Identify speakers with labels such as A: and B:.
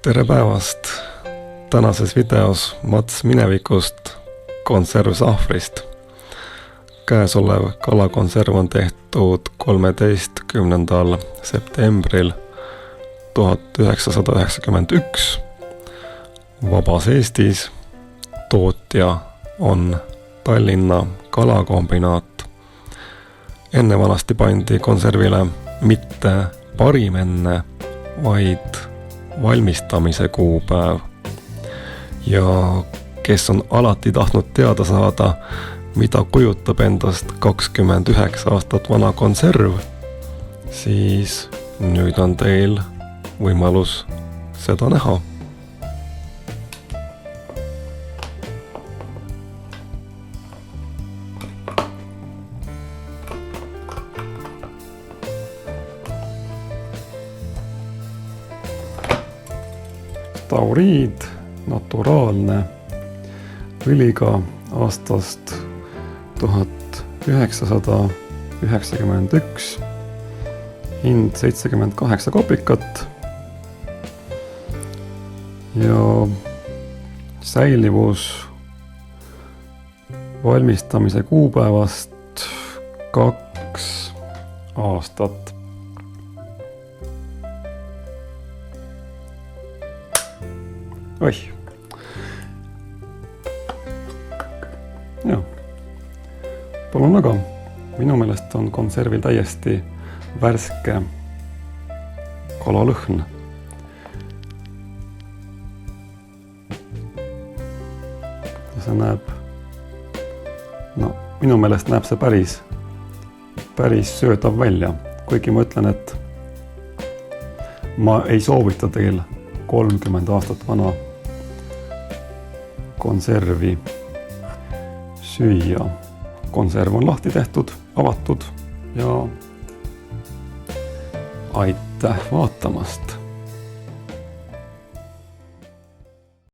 A: Tere päevast! Tänases videos Mats minevikust konserv Sahvrist. Käesolev kalakonserv on tehtud 13. septembril 1991 vabas Eestis. Tootja on Tallinna kalakombinaat. Enne vanasti pandi konservile mitte parim enne, vaid valmistamise kuupäev. Ja kes on alati tahtnud teada saada, mida kujutab endast 29 aastat vana konserv, siis nüüd on teil võimalus seda näha. Tauriid, naturaalne, õliga aastast 1991, hind 78 kopikat ja säilivus valmistamise kuupäevast 2 aastat. Oih. Jah. Palun väga. Minu meelest on konservil täiesti värske kalalõhn. Ja see näeb, minu meelest näeb see päris söödav välja. Kuigi ma ütlen, et ma ei soovita teil 30 aastat vana konservi süüa. Konserv on lahti tehtud, avatud ja aitäh vaatamast!